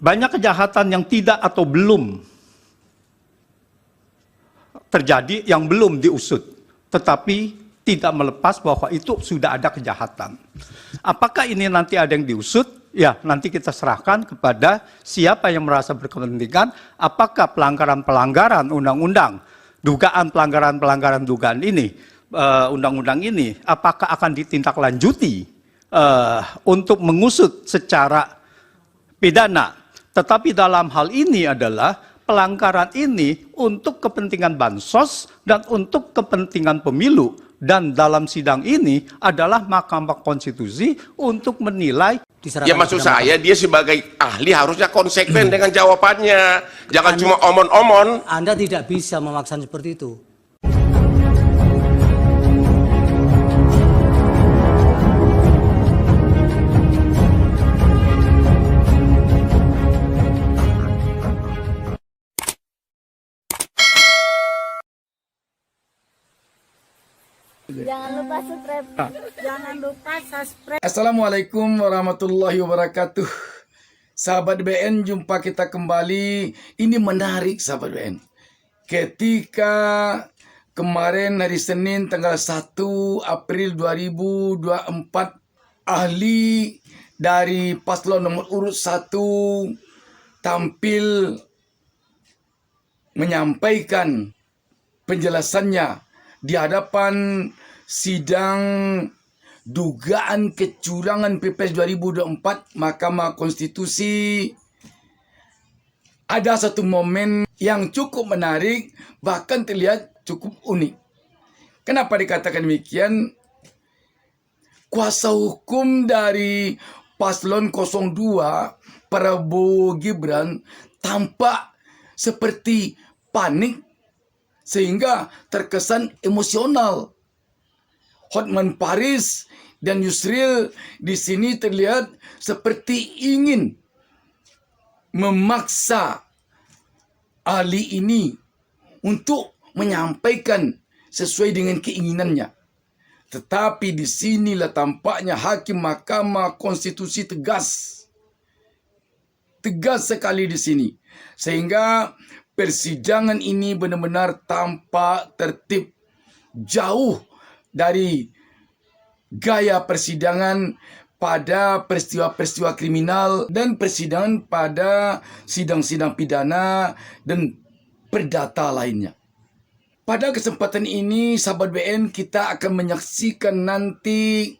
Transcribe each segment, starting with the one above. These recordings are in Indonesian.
banyak kejahatan yang tidak atau belum terjadi, yang belum diusut, tetapi tidak melepas bahwa itu sudah ada kejahatan. Apakah ini nanti ada yang diusut? Ya, nanti kita serahkan kepada siapa yang merasa berkepentingan, apakah pelanggaran-pelanggaran undang-undang, dugaan pelanggaran-pelanggaran dugaan ini, undang-undang ini, apakah akan ditindaklanjuti untuk mengusut secara pidana. Tetapi dalam hal ini adalah pelanggaran ini untuk kepentingan bansos dan untuk kepentingan pemilu. Dan dalam sidang ini adalah Mahkamah Konstitusi untuk menilai. Ya maksud saya dia sebagai ahli harusnya konsekuen dengan jawabannya. Jangan cuma omon-omon. Anda tidak bisa memaksa seperti itu. Jangan lupa subscribe. Jangan lupa subscribe. Assalamualaikum warahmatullahi wabarakatuh. Sahabat BN, jumpa kita kembali. Ini menarik sahabat BN. Ketika kemarin hari Senin tanggal 1 April 2024, ahli dari paslon nomor urut 1 tampil menyampaikan penjelasannya di hadapan sidang dugaan kecurangan Pilpres 2024 Mahkamah Konstitusi. Ada satu momen yang cukup menarik, bahkan terlihat cukup unik. Kenapa dikatakan demikian? Kuasa hukum dari paslon 02 Prabowo Gibran tampak seperti panik sehingga terkesan emosional. Hotman Paris dan Yusril di sini terlihat seperti ingin memaksa ahli ini untuk menyampaikan sesuai dengan keinginannya. Tetapi di sinilah tampaknya hakim Mahkamah Konstitusi tegas sekali di sini, sehingga persidangan ini benar-benar tampak tertib, jauh dari gaya persidangan pada peristiwa-peristiwa kriminal dan persidangan pada sidang-sidang pidana dan perdata lainnya. Pada kesempatan ini, sahabat BN, kita akan menyaksikan nanti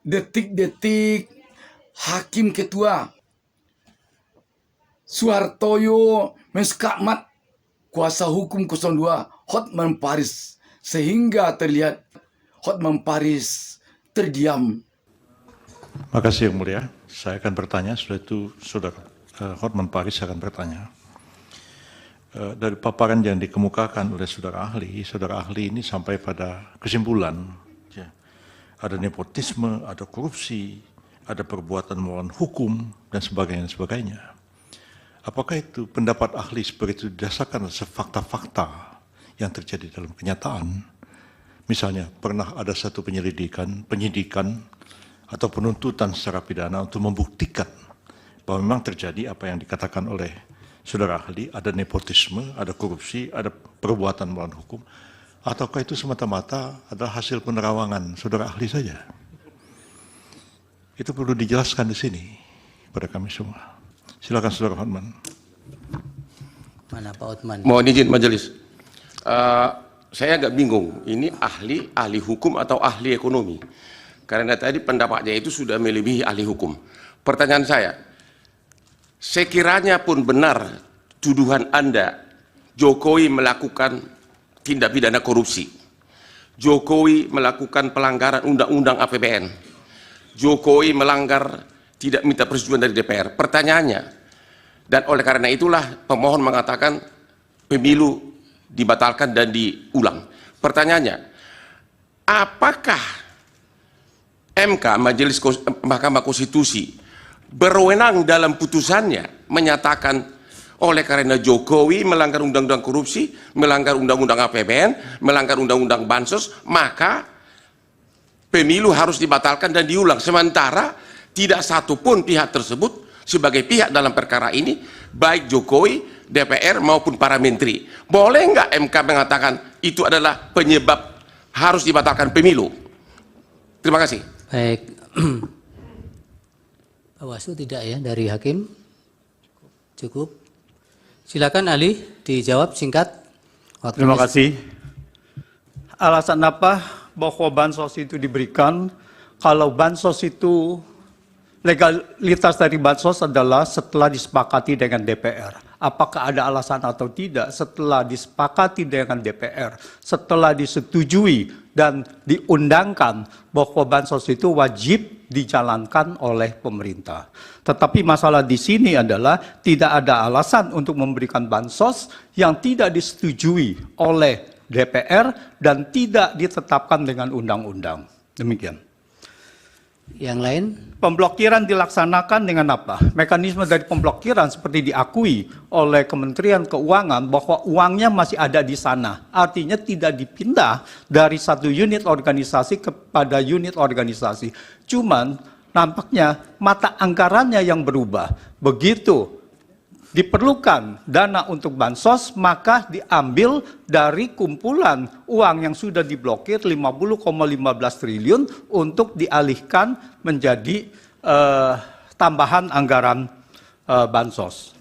detik-detik Hakim Ketua Suhartoyo menskakmat kuasa hukum 02 Hotman Paris, sehingga terlihat Hotman Paris terdiam. Makasih yang mulia, saya akan bertanya. Sudah itu saudara Hotman Paris akan bertanya. Dari paparan yang dikemukakan oleh saudara ahli ini sampai pada kesimpulan, ya, ada nepotisme, ada korupsi, ada perbuatan melawan hukum dan sebagainya. Apakah itu pendapat ahli seperti itu didasarkan atas fakta-fakta yang terjadi dalam kenyataan? Misalnya pernah ada satu penyidikan atau penuntutan secara pidana untuk membuktikan bahwa memang terjadi apa yang dikatakan oleh saudara ahli, ada nepotisme, ada korupsi, ada perbuatan melawan hukum, ataukah itu semata-mata adalah hasil penerawangan saudara ahli saja? Itu perlu dijelaskan di sini pada kami semua. Silakan saudara Hotman. Mana Pak Hotman? Mohon izin majelis. Saya agak bingung. Ini ahli hukum atau ahli ekonomi? Karena tadi pendapatnya itu sudah melebihi ahli hukum. Pertanyaan saya, sekiranya pun benar tuduhan Anda, Jokowi melakukan tindak pidana korupsi, Jokowi melakukan pelanggaran undang-undang APBN, Jokowi melanggar tidak minta persetujuan dari DPR. Pertanyaannya, dan oleh karena itulah pemohon mengatakan pemilu dibatalkan dan diulang. Pertanyaannya, apakah MK, Mahkamah Konstitusi, berwenang dalam putusannya menyatakan oleh karena Jokowi melanggar undang-undang korupsi, melanggar undang-undang APBN, melanggar undang-undang bansos, maka pemilu harus dibatalkan dan diulang. Sementara tidak satu pun pihak tersebut sebagai pihak dalam perkara ini, baik Jokowi, DPR maupun para menteri. Boleh nggak MK mengatakan itu adalah penyebab harus dibatalkan pemilu? Terima kasih. Baik. Bawaslu tidak ya dari hakim? Cukup. Silakan ahli dijawab singkat. Terima kasih. Alasan apa bahwa bansos itu diberikan? Kalau bansos itu, legalitas dari bansos adalah setelah disepakati dengan DPR. Apakah ada alasan atau tidak? Setelah disepakati dengan DPR, setelah disetujui dan diundangkan bahwa bansos itu wajib dijalankan oleh pemerintah. Tetapi masalah di sini adalah tidak ada alasan untuk memberikan bansos yang tidak disetujui oleh DPR dan tidak ditetapkan dengan undang-undang. Demikian. Yang lain? Pemblokiran dilaksanakan dengan apa? Mekanisme dari pemblokiran seperti diakui oleh Kementerian Keuangan bahwa uangnya masih ada di sana. Artinya tidak dipindah dari satu unit organisasi kepada unit organisasi. Cuman nampaknya mata anggarannya yang berubah. Begitu diperlukan dana untuk bansos, maka diambil dari kumpulan uang yang sudah diblokir 50,15 triliun untuk dialihkan menjadi tambahan anggaran bansos.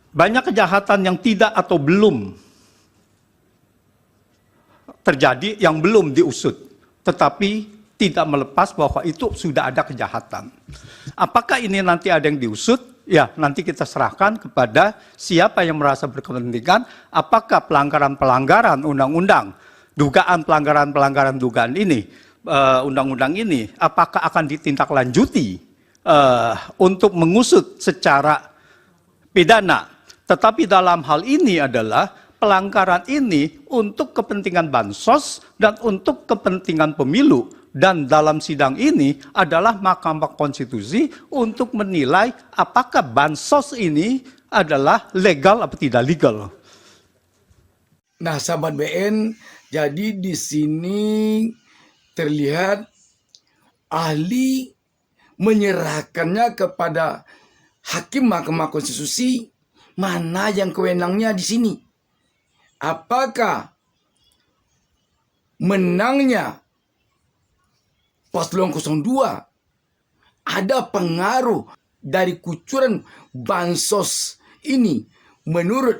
Banyak kejahatan yang tidak atau belum terjadi, yang belum diusut, tetapi tidak melepas bahwa itu sudah ada kejahatan. Apakah ini nanti ada yang diusut? Ya, nanti kita serahkan kepada siapa yang merasa berkepentingan, apakah pelanggaran-pelanggaran undang-undang, dugaan pelanggaran-pelanggaran dugaan ini, undang-undang ini, apakah akan ditindaklanjuti untuk mengusut secara pidana. Tetapi dalam hal ini adalah pelanggaran ini untuk kepentingan bansos dan untuk kepentingan pemilu. Dan dalam sidang ini adalah Mahkamah Konstitusi untuk menilai apakah bansos ini adalah legal atau tidak legal. Nah, sahabat BN, jadi di sini terlihat ahli menyerahkannya kepada hakim Mahkamah Konstitusi mana yang kewenangnya di sini. Apakah menangnya Paslon 02 ada pengaruh dari kucuran bansos ini menurut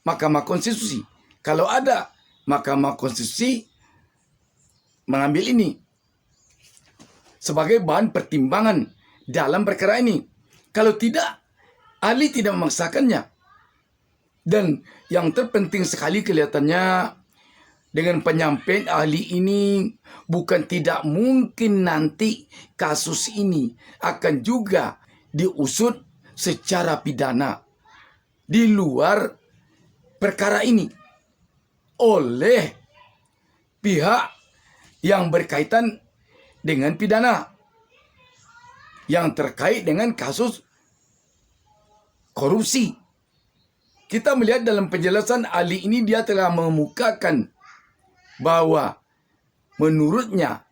Mahkamah Konstitusi? Kalau ada, Mahkamah Konstitusi mengambil ini sebagai bahan pertimbangan dalam perkara ini. Kalau tidak, ahli tidak memaksakannya. Dan yang terpenting sekali kelihatannya dengan penyampaian ahli ini, bukan tidak mungkin nanti kasus ini akan juga diusut secara pidana di luar perkara ini oleh pihak yang berkaitan dengan pidana yang terkait dengan kasus korupsi. Kita melihat dalam penjelasan ahli ini, dia telah mengemukakan bahwa menurutnya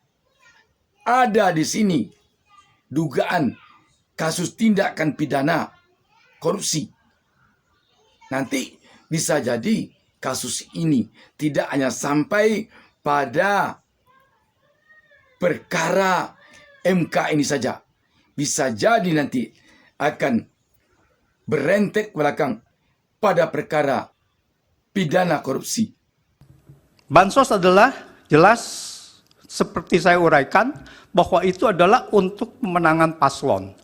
ada di sini dugaan kasus tindakan pidana korupsi. Nanti bisa jadi kasus ini tidak hanya sampai pada perkara MK ini saja. Bisa jadi nanti akan berentek belakang pada perkara pidana korupsi. Bansos adalah jelas seperti saya uraikan bahwa itu adalah untuk pemenangan paslon.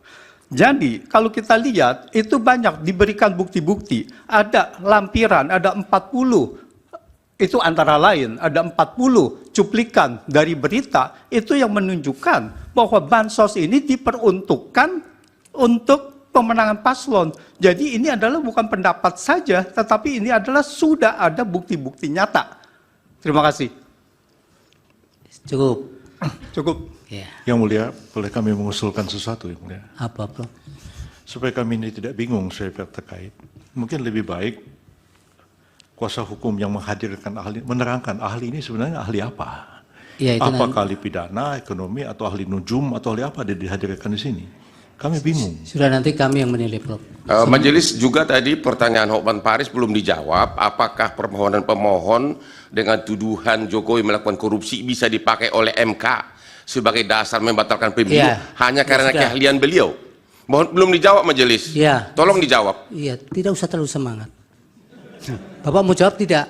Jadi kalau kita lihat itu banyak diberikan bukti-bukti. Ada lampiran, ada 40. Itu antara lain ada 40 cuplikan dari berita itu yang menunjukkan bahwa bansos ini diperuntukkan untuk pemenangan paslon. Jadi ini adalah bukan pendapat saja, tetapi ini adalah sudah ada bukti-bukti nyata. Terima kasih. Cukup. Cukup. Ya. Yang Mulia, boleh kami mengusulkan sesuatu, Yang Mulia? Apa, Bro? Supaya kami ini tidak bingung saya terkait, mungkin lebih baik kuasa hukum yang menghadirkan ahli, menerangkan ahli ini sebenarnya ahli apa? Ya, itu Apakah ahli pidana, ekonomi, atau ahli nujum, atau ahli apa dia dihadirkan di sini? Kami bingung. Sudah nanti kami yang menilai, Prof. Majelis juga tadi pertanyaan Hotman Paris belum dijawab. Apakah permohonan pemohon dengan tuduhan Jokowi melakukan korupsi bisa dipakai oleh MK sebagai dasar membatalkan pemilu Iya. hanya karena Sudah. keahlian beliau? Mohon belum dijawab majelis. Iya. Tolong dijawab. Iya, tidak usah terlalu semangat. Bapak mau jawab tidak?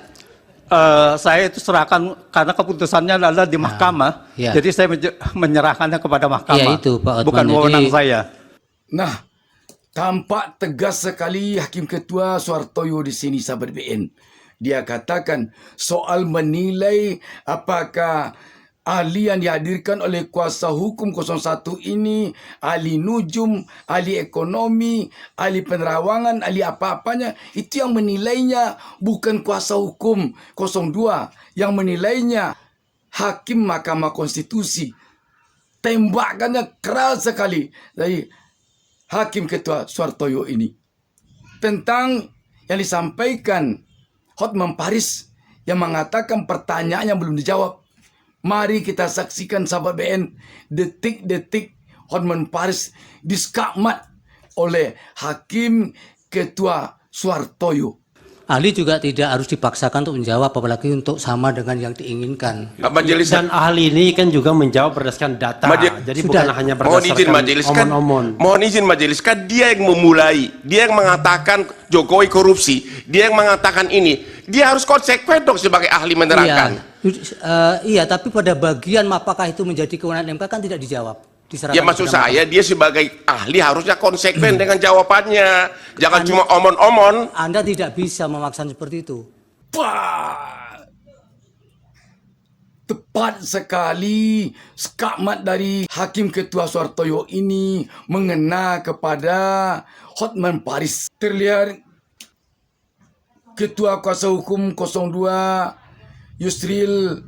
Saya itu serahkan karena keputusannya adalah di mahkamah, ya. jadi saya menyerahkannya kepada mahkamah. Ya, itu, Pak Hotman. Bukan wewenang Jadi- saya. Nah, tampak tegas sekali Hakim Ketua Suhartoyo di sini, sahabat BN. Dia katakan soal menilai apakah ahli yang dihadirkan oleh kuasa hukum 01 ini, ahli nujum, ahli ekonomi, ahli penerawangan, ahli apa-apanya, itu yang menilainya bukan kuasa hukum 02. Yang menilainya Hakim Mahkamah Konstitusi. Tembakannya keras sekali dari Hakim Ketua Suhartoyo ini. Tentang yang disampaikan Hotman Paris yang mengatakan pertanyaan yang belum dijawab. Mari kita saksikan, sahabat BN, detik-detik Hotman Paris diskakmat oleh Hakim Ketua Suhartoyo. Ahli juga tidak harus dipaksakan untuk menjawab, apalagi untuk sama dengan yang diinginkan. Majelis Dan ahli ini kan juga menjawab berdasarkan data. Jadi Sudah. bukan hanya mohon izin berdasarkan majelis kan, omon-omon. mohon izin majelis kan dia yang memulai, dia yang mengatakan Jokowi korupsi, dia yang mengatakan ini, dia harus konsekuen dong sebagai ahli menerangkan. Iya, tapi pada bagian apakah itu menjadi kewenangan MK kan tidak dijawab. Diserahkan Ya maksud kepada saya dia sebagai ahli harusnya konsekuen dengan jawabannya, jangan cuma omon-omon. Anda tidak bisa memaksa seperti itu. Wah, tepat sekali skakmat dari Hakim Ketua Suhartoyo ini mengena kepada Hotman Paris. Terlihat Ketua Kuasa Hukum 02 Yusril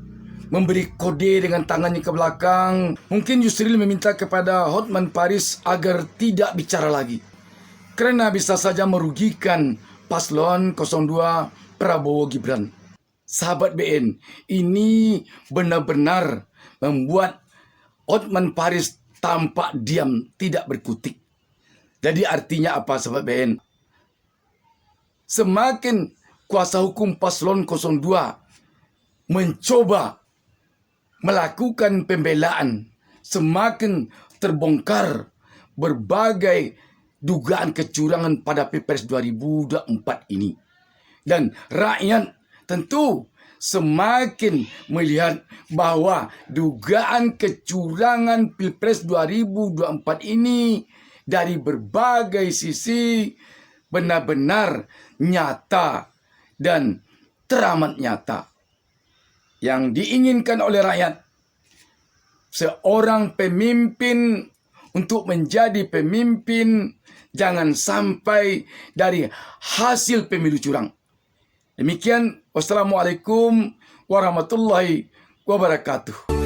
memberi kode dengan tangannya ke belakang. Mungkin Yusril meminta kepada Hotman Paris agar tidak bicara lagi, kerana bisa saja merugikan paslon 02 Prabowo Gibran. Sahabat BN, ini benar-benar membuat Hotman Paris tampak diam, tidak berkutik. Jadi artinya apa, sahabat BN? Semakin kuasa hukum paslon 02 mencoba melakukan pembelaan, semakin terbongkar berbagai dugaan kecurangan pada Pilpres 2024 ini. Dan rakyat tentu semakin melihat bahwa dugaan kecurangan Pilpres 2024 ini dari berbagai sisi benar-benar nyata dan teramat nyata. Yang diinginkan oleh rakyat, seorang pemimpin untuk menjadi pemimpin jangan sampai dari hasil pemilu curang. Demikian, wassalamualaikum warahmatullahi wabarakatuh.